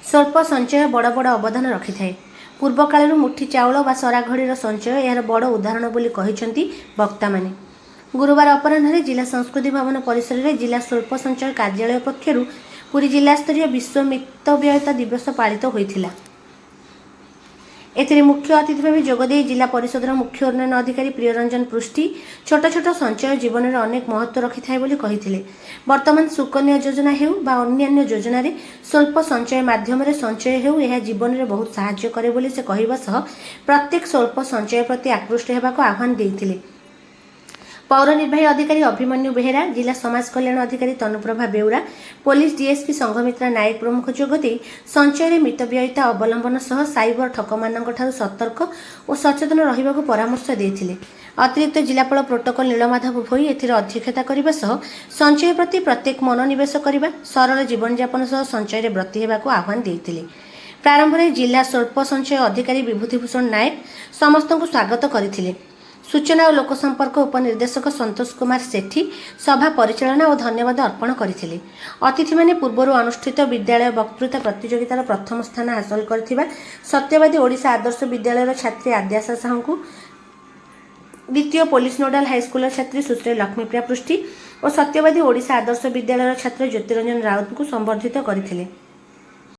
ସ୍ୱଳ୍ପ ସଞ୍ଚୟ ବଡ଼ ବଡ଼ ଅବଦାନ ରଖିଥାଏ। ପୂର୍ବକାଳରୁ ମୁଠି ଚାଉଳ ବା ସରାଘଡ଼ିର ସଞ୍ଚୟ ଏହାର ବଡ଼ ଉଦାହରଣ ବୋଲି କହିଛନ୍ତି ବକ୍ତାମାନେ। ଗୁରୁବାର ଅପରାହ୍ନରେ ଜିଲ୍ଲା ସଂସ୍କୃତି ଭବନ ପରିସରରେ ଜିଲ୍ଲା ସ୍ୱଳ୍ପ ସଞ୍ଚୟ କାର୍ଯ୍ୟାଳୟ ପକ୍ଷରୁ ପୁରୀ ଜିଲ୍ଲାସ୍ତରୀୟ ବିଶ୍ୱ ମିତବ୍ୟୟିତା ଦିବସ ପାଳିତ ହୋଇଥିଲା। ଏଥିରେ ମୁଖ୍ୟ ଅତିଥି ଭାବେ ଯୋଗଦେଇ ଜିଲ୍ଲା ପରିଷଦର ମୁଖ୍ୟ ଉନ୍ନୟନ ଅଧିକାରୀ ପ୍ରିୟରଞ୍ଜନ ପୃଷ୍ଟି ଛୋଟ ଛୋଟ ସଞ୍ଚୟ ଜୀବନରେ ଅନେକ ମହତ୍ତ୍ୱ ରଖିଥାଏ ବୋଲି କହିଥିଲେ। ବର୍ତ୍ତମାନ ସୁକନ୍ୟା ଯୋଜନା ହେଉ ବା ଅନ୍ୟାନ୍ୟ ଯୋଜନାରେ ସ୍ୱଳ୍ପ ସଞ୍ଚୟ ମାଧ୍ୟମରେ ସଞ୍ଚୟ ହେଉ ଏହା ଜୀବନରେ ବହୁତ ସାହାଯ୍ୟ କରେ ବୋଲି ସେ କହିବା ସହ ପ୍ରତ୍ୟେକ ସ୍ୱଳ୍ପ ସଞ୍ଚୟ ପ୍ରତି ଆକୃଷ୍ଟ ହେବାକୁ ଆହ୍ୱାନ ଦେଇଥିଲେ। ପୌର ନିର୍ବାହୀ ଅଧିକାରୀ ଅଭିମନ୍ୟୁ ବେହେରା, ଜିଲ୍ଲା ସମାଜ କଲ୍ୟାଣ ଅଧିକାରୀ ତନୁପ୍ରଭା ବେଉରା, ପୋଲିସ ଡିଏସ୍ପି ସଂଘମିତ୍ରା ନାୟକ ପ୍ରମୁଖ ଯୋଗଦେଇ ସଞ୍ଚୟରେ ମିତବ୍ୟୟିତା ଅବଲମ୍ବନ ସହ ସାଇବର ଠକମାନଙ୍କଠାରୁ ସତର୍କ ଓ ସଚେତନ ରହିବାକୁ ପରାମର୍ଶ ଦେଇଥିଲେ। ଅତିରିକ୍ତ ଜିଲ୍ଲାପାଳ ପ୍ରୋଟୋକଲ ନୀଳମାଧବ ଭୋଇ ଏଥିରେ ଅଧ୍ୟକ୍ଷତା କରିବା ସହ ସଞ୍ଚୟ ପ୍ରତି ପ୍ରତ୍ୟେକ ମନୋନିବେଶ କରିବା, ସରଳ ଜୀବନଯାପନ ସହ ସଞ୍ଚୟରେ ବ୍ରତୀ ହେବାକୁ ଆହ୍ୱାନ ଦେଇଥିଲେ। ପ୍ରାରମ୍ଭରେ ଜିଲ୍ଲା ସ୍ୱଳ୍ପ ସଞ୍ଚୟ ଅଧିକାରୀ ବିଭୂତିଭୂଷଣ ନାୟକ ସମସ୍ତଙ୍କୁ ସ୍ୱାଗତ କରିଥିଲେ। ସୂଚନା ଓ ଲୋକସମ୍ପର୍କ ଉପନିର୍ଦ୍ଦେଶକ ସନ୍ତୋଷ କୁମାର ସେଠୀ ସଭା ପରିଚାଳନା ଓ ଧନ୍ୟବାଦ ଅର୍ପଣ କରିଥିଲେ। ଅତିଥିମାନେ ପୂର୍ବରୁ ଅନୁଷ୍ଠିତ ବିଦ୍ୟାଳୟ ବକ୍ତୃତା ପ୍ରତିଯୋଗିତାର ପ୍ରଥମ ସ୍ଥାନ ହାସଲ କରିଥିବା ସତ୍ୟବାଦୀ ଓଡ଼ିଶା ଆଦର୍ଶ ବିଦ୍ୟାଳୟର ଛାତ୍ରୀ ଆଦ୍ୟାଶା ସାହୁଙ୍କୁ, ଦ୍ୱିତୀୟ ପୋଲିସ ନୋଡାଲ ହାଇସ୍କୁଲର ଛାତ୍ରୀ ସୁଶ୍ରୀ ଲକ୍ଷ୍ମୀପ୍ରିୟା ପୃଷ୍ଟି ଓ ସତ୍ୟବାଦୀ ଓଡ଼ିଶା ଆଦର୍ଶ ବିଦ୍ୟାଳୟର ଛାତ୍ର ଜ୍ୟୋତିରଞ୍ଜନ ରାଉତଙ୍କୁ ସମ୍ବର୍ଦ୍ଧିତ କରିଥିଲେ।